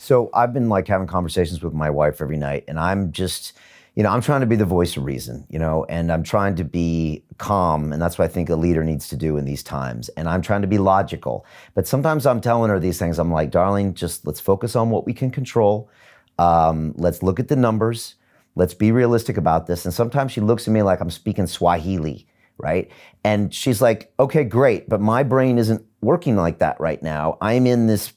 So I've been like having conversations with my wife every night, and I'm just, I'm trying to be the voice of reason, and I'm trying to be calm, and that's what I think a leader needs to do in these times. And I'm trying to be logical, but sometimes I'm telling her these things. I'm like, darling, just let's focus on what we can control. Let's look at the numbers. Let's be realistic about this. And sometimes she looks at me like I'm speaking Swahili, right? And she's like, okay, great, but my brain isn't working like that right now. I'm in this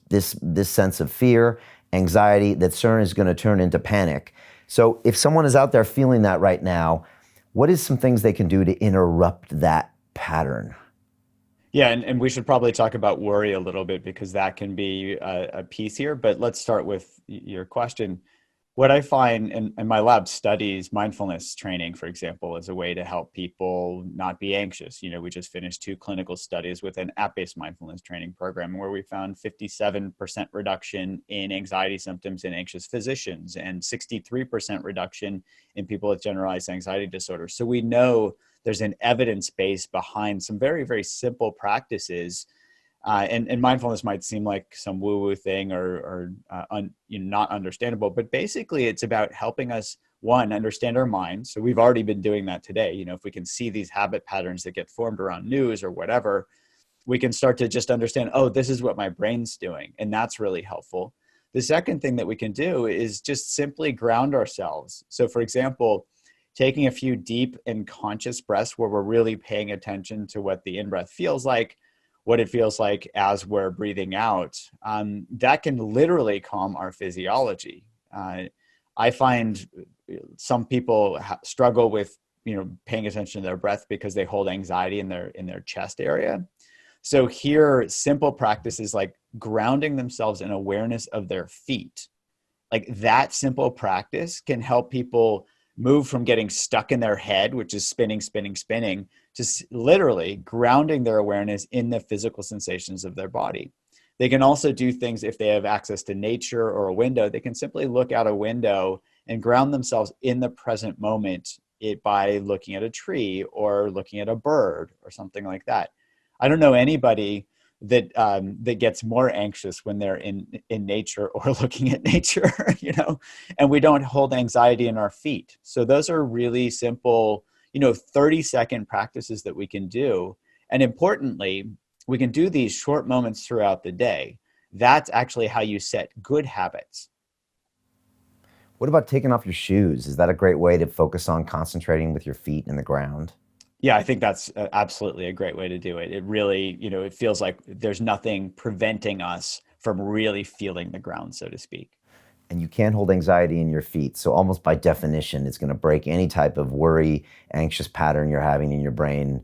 sense of fear, anxiety that CERN is going to turn into panic. So if someone is out there feeling that right now, what is some things they can do to interrupt that pattern? Yeah, and we should probably talk about worry a little bit because that can be a piece here. But let's start with your question. What I find, and my lab studies mindfulness training, for example, as a way to help people not be anxious. We just finished 2 clinical studies with an app-based mindfulness training program where we found 57% reduction in anxiety symptoms in anxious physicians and 63% reduction in people with generalized anxiety disorder. So we know there's an evidence base behind some very, very simple practices. And mindfulness might seem like some woo-woo thing or not understandable, but basically it's about helping us, one, understand our mind. So we've already been doing that today. If we can see these habit patterns that get formed around news or whatever, we can start to just understand, oh, this is what my brain's doing. And that's really helpful. The second thing that we can do is just simply ground ourselves. So for example, taking a few deep and conscious breaths where we're really paying attention to what the in-breath feels like, what it feels like as we're breathing out, that can literally calm our physiology. I find some people struggle with, paying attention to their breath because they hold anxiety in their chest area. So here, simple practices like grounding themselves in awareness of their feet, like that simple practice can help people move from getting stuck in their head, which is spinning, spinning, spinning, to literally grounding their awareness in the physical sensations of their body. They can also do things if they have access to nature or a window. They can simply look out a window and ground themselves in the present moment by looking at a tree or looking at a bird or something like that. I don't know anybody that gets more anxious when they're in nature or looking at nature, and we don't hold anxiety in our feet. So those are really simple, 30-second practices that we can do. And importantly, we can do these short moments throughout the day. That's actually how you set good habits. What about taking off your shoes? Is that a great way to focus on concentrating with your feet in the ground? Yeah, I think that's absolutely a great way to do it. It really, it feels like there's nothing preventing us from really feeling the ground, so to speak. And you can't hold anxiety in your feet. So almost by definition, it's going to break any type of worry, anxious pattern you're having in your brain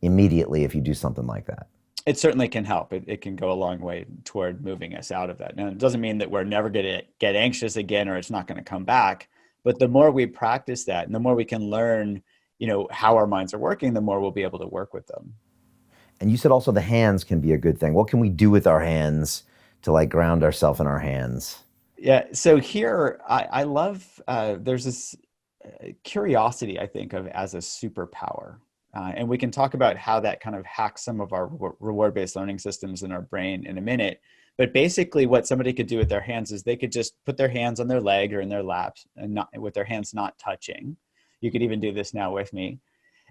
immediately if you do something like that. It certainly can help. It can go a long way toward moving us out of that. Now, it doesn't mean that we're never going to get anxious again or it's not going to come back. But the more we practice that and the more we can learn, how our minds are working, the more we'll be able to work with them. And you said also the hands can be a good thing. What can we do with our hands to like ground ourselves in our hands? Yeah. So here, I love, there's this curiosity, I think, of as a superpower. And we can talk about how that kind of hacks some of our reward-based learning systems in our brain in a minute. But basically what somebody could do with their hands is they could just put their hands on their leg or in their laps and not with their hands not touching. You could even do this now with me.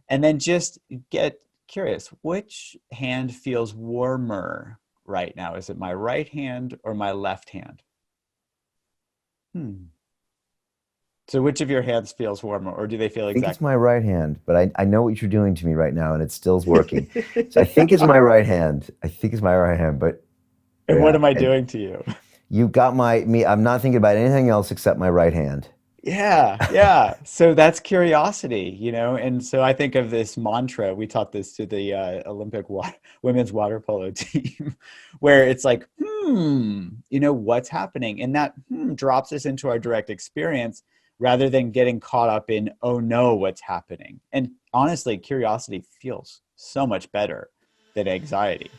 And then just get curious, which hand feels warmer right now? Is it my right hand or my left hand? Hmm. So which of your hands feels warmer, or do they feel I think it's exactly? my right hand, but I know what you're doing to me right now and it still's working. So I think it's my right hand. I think it's my right hand, but And what yeah. am I And doing to you? you got me. I'm not thinking about anything else except my right hand. Yeah, yeah. So that's curiosity, And so I think of this mantra. We taught this to the women's water polo team, where it's like, what's happening? And that drops us into our direct experience rather than getting caught up in, oh no, what's happening? And honestly, curiosity feels so much better than anxiety.